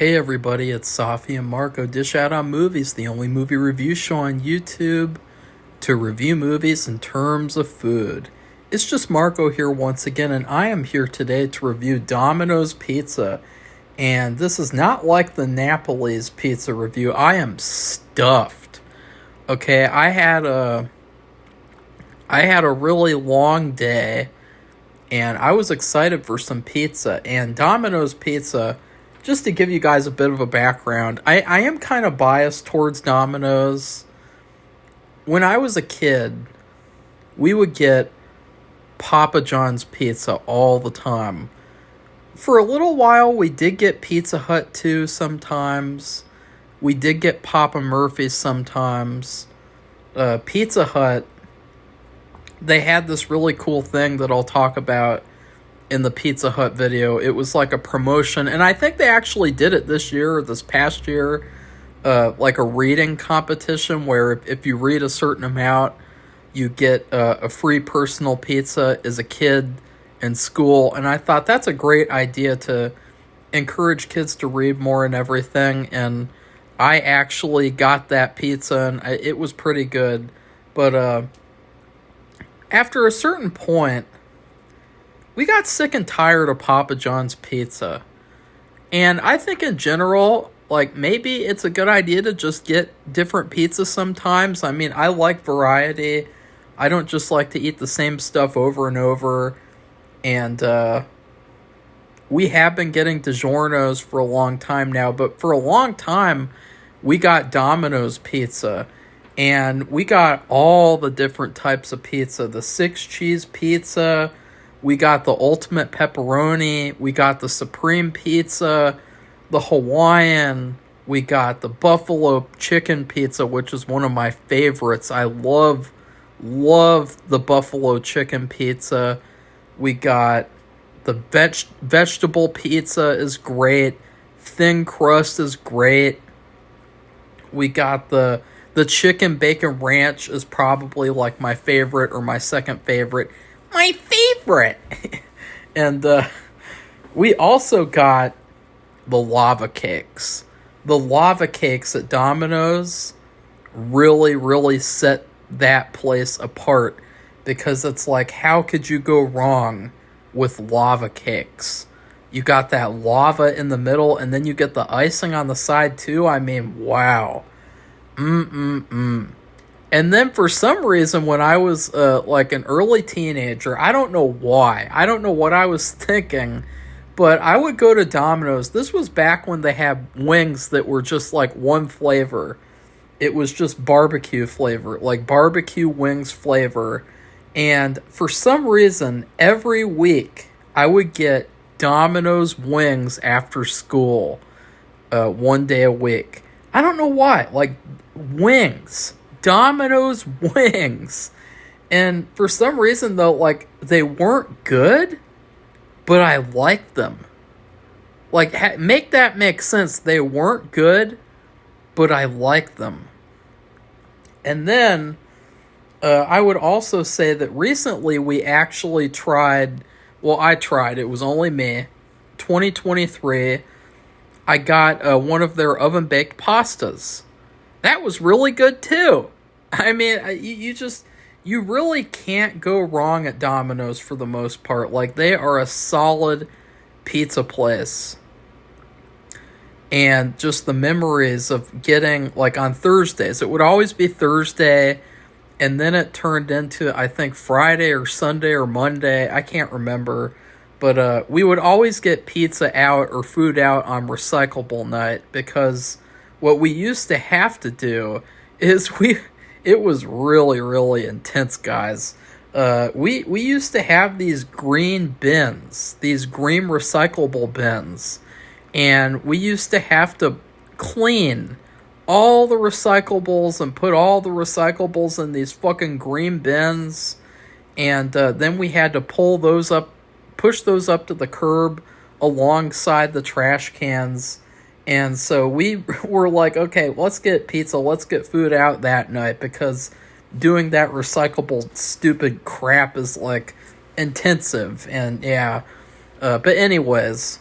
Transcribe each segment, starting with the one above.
Hey everybody, it's Safi and Marco Dish Out on Movies, the only movie review show on YouTube to review movies in terms of food. It's just Marco here once again, and I am here today to review Domino's Pizza. And this is not like the Napoli's pizza review. I am stuffed. Okay, I had a really long day, and I was excited for some pizza. And Domino's Pizza, just to give you guys a bit of a background, I am kind of biased towards Domino's. When I was a kid, we would get Papa John's pizza all the time. For a little while, we did get Pizza Hut too sometimes. We did get Papa Murphy's sometimes. Pizza Hut, they had this really cool thing that I'll talk about in the Pizza Hut video. It was like a promotion, and I think they actually did it this year or this past year, like a reading competition where if you read a certain amount, you get a free personal pizza as a kid in school. And I thought that's a great idea to encourage kids to read more and everything. And I actually got that pizza, and it was pretty good. But after a certain point, we got sick and tired of Papa John's pizza. And I think in general, like, maybe it's a good idea to just get different pizzas sometimes. I mean, I like variety. I don't just like to eat the same stuff over and over. And we have been getting DiGiorno's for a long time now. But for a long time, we got Domino's Pizza. And we got all the different types of pizza. The 6-cheese pizza. We got the ultimate pepperoni. We got the supreme pizza, the Hawaiian. We got the buffalo chicken pizza, which is one of my favorites. I love the buffalo chicken pizza. We got the vegetable pizza is great. Thin crust is great. We got the chicken bacon ranch is probably like my favorite or my second favorite. My favorite. And we also got the lava cakes. The lava cakes at Domino's really set that place apart, because it's like, how could you go wrong with lava cakes? You got that lava in the middle, and then you get the icing on the side too. I mean, wow. And then for some reason, when I was like an early teenager, I don't know why. I don't know what I was thinking, but I would go to Domino's. This was back when they had wings that were just like one flavor. It was just barbecue flavor, like barbecue wings flavor. And for some reason, every week, I would get Domino's wings after school, one day a week. I don't know why. Like, wings. Domino's wings. And for some reason, though, like, they weren't good, but I liked them. Like, make that make sense. They weren't good, but I liked them. And then I would also say that recently we actually tried, well, I tried, it was only me, 2023, I got one of their oven-baked pastas. That was really good too. I mean, you really can't go wrong at Domino's for the most part. Like, they are a solid pizza place. And just the memories of getting, like, on Thursdays. It would always be Thursday, and then it turned into, I think, Friday or Sunday or Monday. I can't remember. But we would always get pizza out or food out on recyclable night, because what we used to have to do is it was really intense, guys. We used to have these green bins, these green recyclable bins, and we used to have to clean all the recyclables and put all the recyclables in these fucking green bins, and then we had to push those up to the curb alongside the trash cans. And so we were like, okay, let's get pizza, let's get food out that night, because doing that recyclable stupid crap is like intensive. And yeah, but anyways,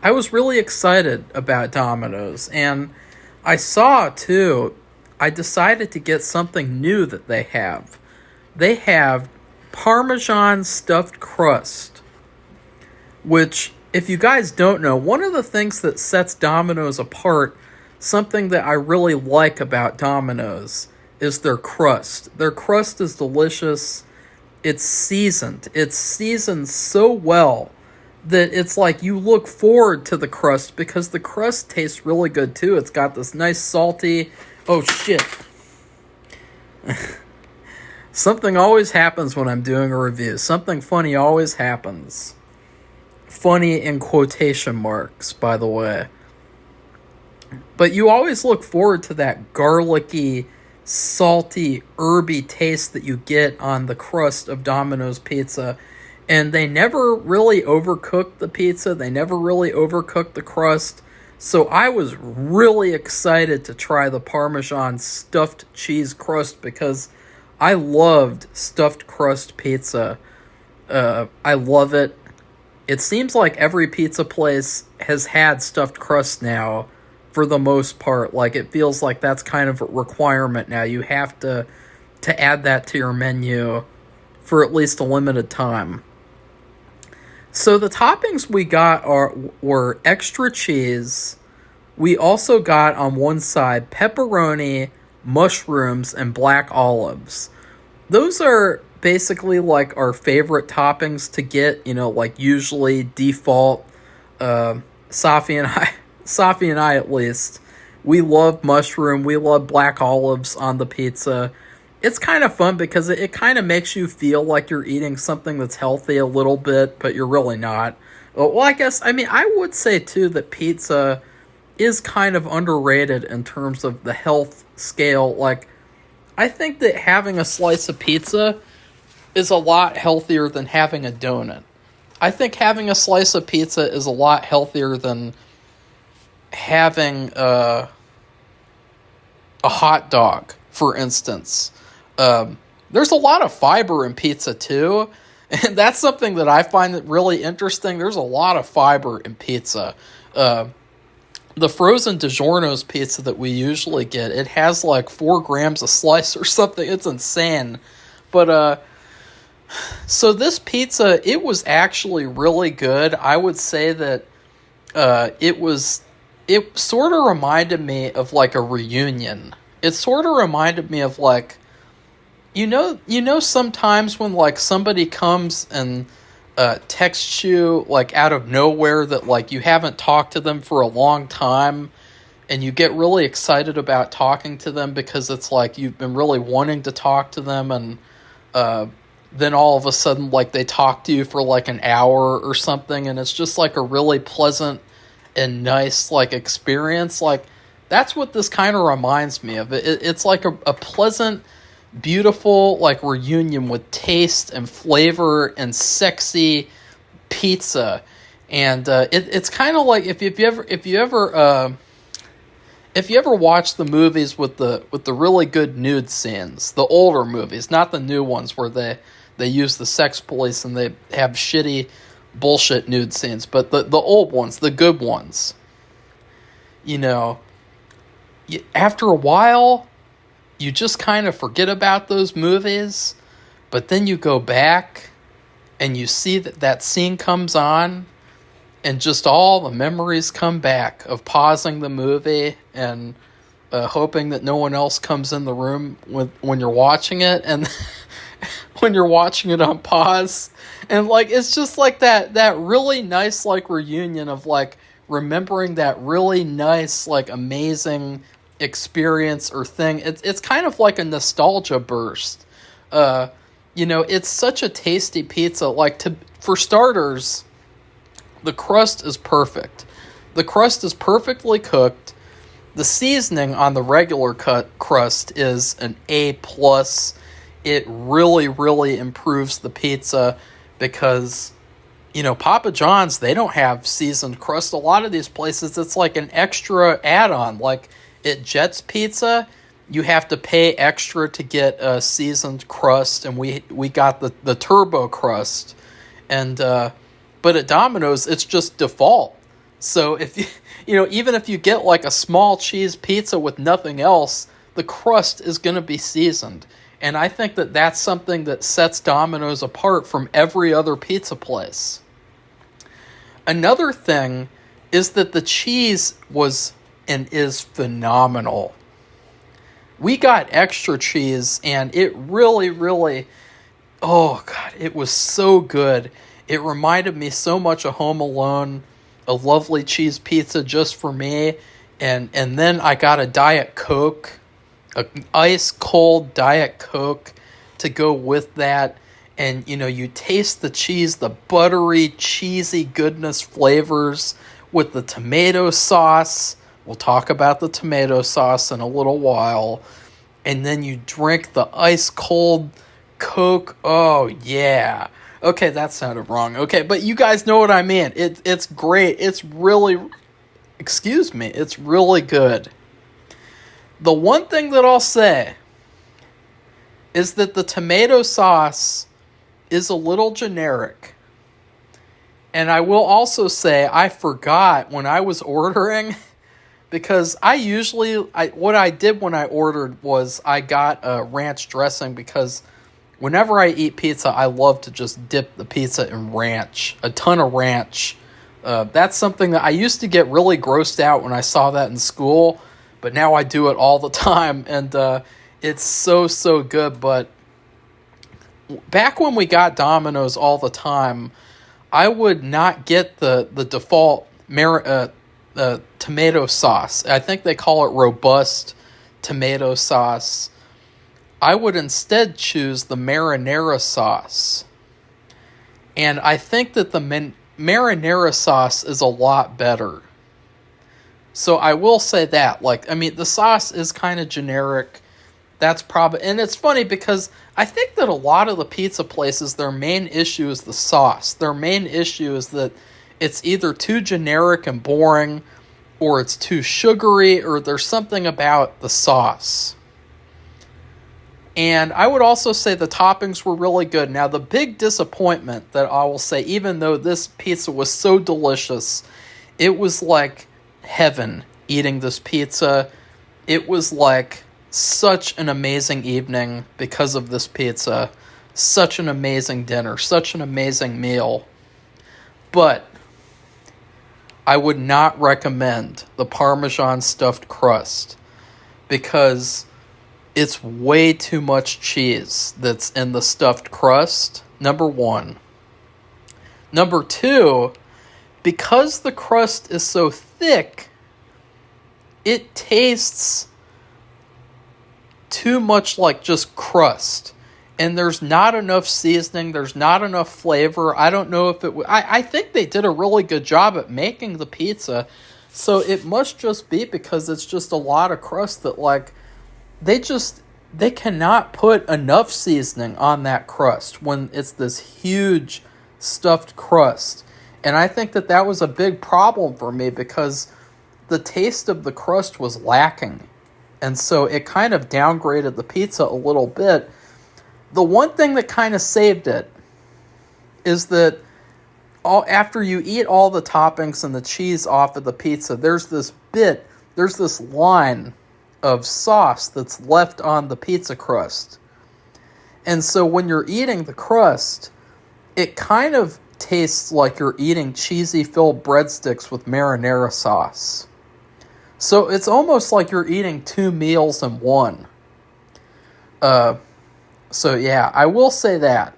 I was really excited about Domino's, and I saw too. I decided to get something new that they have. They have Parmesan stuffed crust, which, if you guys don't know, one of the things that sets Domino's apart, something that I really like about Domino's, is their crust. Their crust is delicious. It's seasoned. It's seasoned so well that it's like you look forward to the crust because the crust tastes really good too. It's got this nice salty. Oh shit. Something always happens when I'm doing a review. Something funny always happens. Funny in quotation marks, by the way. But you always look forward to that garlicky, salty, herby taste that you get on the crust of Domino's pizza. And they never really overcook the pizza. They never really overcook the crust. So I was really excited to try the Parmesan stuffed cheese crust because I loved stuffed crust pizza. I love it. It seems like every pizza place has had stuffed crust now for the most part. Like, it feels like that's kind of a requirement now. You have to add that to your menu for at least a limited time. So the toppings we got were extra cheese. We also got on one side pepperoni, mushrooms, and black olives. Those are basically like our favorite toppings to get, like usually default. Safi and I at least, we love mushroom, we love black olives on the pizza. It's kind of fun because it kind of makes you feel like you're eating something that's healthy a little bit, but you're really not. Well, I would say too that pizza is kind of underrated in terms of the health scale. Like, I think that having a slice of pizza is a lot healthier than having a donut. I think having a slice of pizza is a lot healthier than having a hot dog, for instance. There's a lot of fiber in pizza too, and that's something that I find really interesting. There's a lot of fiber in pizza. The frozen DiGiorno's pizza that we usually get, it has like 4 grams a slice or something. It's insane. But so this pizza, it was actually really good. I would say that it sort of reminded me of like a reunion. It sort of reminded me of like, sometimes when like somebody comes and texts you like out of nowhere that like you haven't talked to them for a long time, and you get really excited about talking to them because it's like you've been really wanting to talk to them, and then all of a sudden like they talk to you for like an hour or something, and it's just like a really pleasant and nice like experience. Like, that's what this kind of reminds me of. It's like a pleasant, beautiful like reunion with taste and flavor and sexy pizza. And it's kind of like if you ever watch the movies with the really good nude scenes, the older movies, not the new ones where they use the sex police and they have shitty bullshit nude scenes, but the old ones, the good ones, after a while you just kind of forget about those movies, but then you go back and you see that scene comes on, and just all the memories come back of pausing the movie and hoping that no one else comes in the room when you're watching it, and when you're watching it on pause. And like, it's just like that really nice like reunion of like remembering that really nice like amazing experience or thing. It's kind of like a nostalgia burst. It's such a tasty pizza. Like, for starters, the crust is perfect. The crust is perfectly cooked. The seasoning on the regular cut crust is an A+. It really, really improves the pizza because, Papa John's, they don't have seasoned crust. A lot of these places, it's like an extra add-on. Like, at Jet's Pizza, you have to pay extra to get a seasoned crust, and we got the turbo crust. And but at Domino's, it's just default. So if even if you get like a small cheese pizza with nothing else, the crust is going to be seasoned. And I think that that's something that sets Domino's apart from every other pizza place. Another thing is that the cheese was and is phenomenal. We got extra cheese, and it really, really, oh God, it was so good. It reminded me so much of Home Alone, a lovely cheese pizza just for me. And then I got a Diet Coke, an ice cold Diet Coke to go with that. And, you taste the cheese, the buttery, cheesy goodness flavors with the tomato sauce. We'll talk about the tomato sauce in a little while. And then you drink the ice cold Coke. Oh, yeah. Okay, that sounded wrong. Okay, but you guys know what I mean. It's great. It's really good. The one thing that I'll say is that the tomato sauce is a little generic. And I will also say I forgot when I was ordering, because what I did when I ordered was I got a ranch dressing, because whenever I eat pizza, I love to just dip the pizza in ranch, a ton of ranch. That's something that I used to get really grossed out when I saw that in school, but now I do it all the time, and it's so, so good. But back when we got Domino's all the time, I would not get the default tomato sauce. I think they call it robust tomato sauce. I would instead choose the marinara sauce. And I think that the marinara sauce is a lot better. So I will say that. The sauce is kind of generic. That's probably... And it's funny because I think that a lot of the pizza places, their main issue is the sauce. Their main issue is that it's either too generic and boring, or it's too sugary, or there's something about the sauce. And I would also say the toppings were really good. Now, the big disappointment that I will say, even though this pizza was so delicious, it was like heaven eating this pizza. It was like such an amazing evening because of this pizza. Such an amazing dinner. Such an amazing meal. But I would not recommend the Parmesan stuffed crust, because it's way too much cheese that's in the stuffed crust, number one. Number two, because the crust is so thick, it tastes too much like just crust. And there's not enough seasoning, there's not enough flavor. I don't know if I think they did a really good job at making the pizza, so it must just be because it's just a lot of crust that they cannot put enough seasoning on that crust when it's this huge stuffed crust. And I think that was a big problem for me, because the taste of the crust was lacking. And so it kind of downgraded the pizza a little bit. The one thing that kind of saved it is that after you eat all the toppings and the cheese off of the pizza, there's this line of sauce that's left on the pizza crust. And so when you're eating the crust, it kind of tastes like you're eating cheesy filled breadsticks with marinara sauce. So it's almost like you're eating two meals in one. So yeah, I will say that.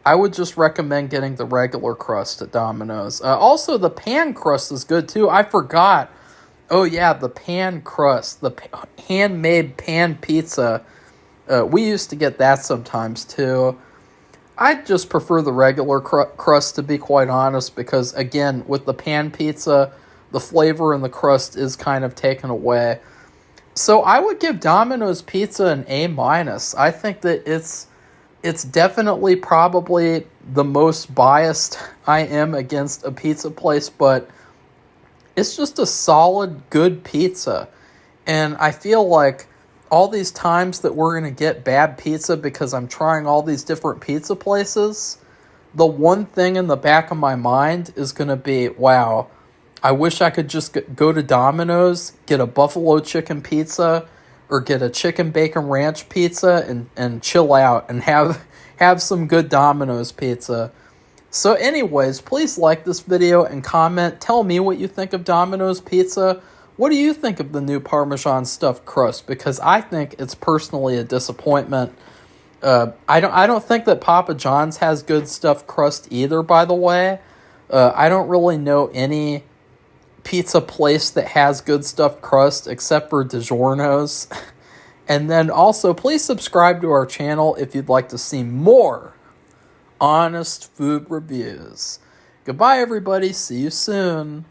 I would just recommend getting the regular crust at Domino's. Also, the pan crust is good too. I forgot. Oh yeah, the pan crust, the handmade pan pizza. We used to get that sometimes too. I just prefer the regular crust, to be quite honest, because again, with the pan pizza, the flavor in the crust is kind of taken away. So I would give Domino's Pizza an A-. I think that it's definitely probably the most biased I am against a pizza place, but it's just a solid, good pizza. And I feel like all these times that we're going to get bad pizza because I'm trying all these different pizza places, the one thing in the back of my mind is going to be, wow, I wish I could just go to Domino's, get a buffalo chicken pizza, or get a chicken bacon ranch pizza and chill out and have some good Domino's pizza. So anyways, please like this video and comment. Tell me what you think of Domino's Pizza. What do you think of the new Parmesan stuffed crust? Because I think it's personally a disappointment. I don't think that Papa John's has good stuffed crust either, by the way. I don't really know any pizza place that has good stuffed crust except for DiGiorno's. And then also, please subscribe to our channel if you'd like to see more honest food reviews. Goodbye, everybody. See you soon.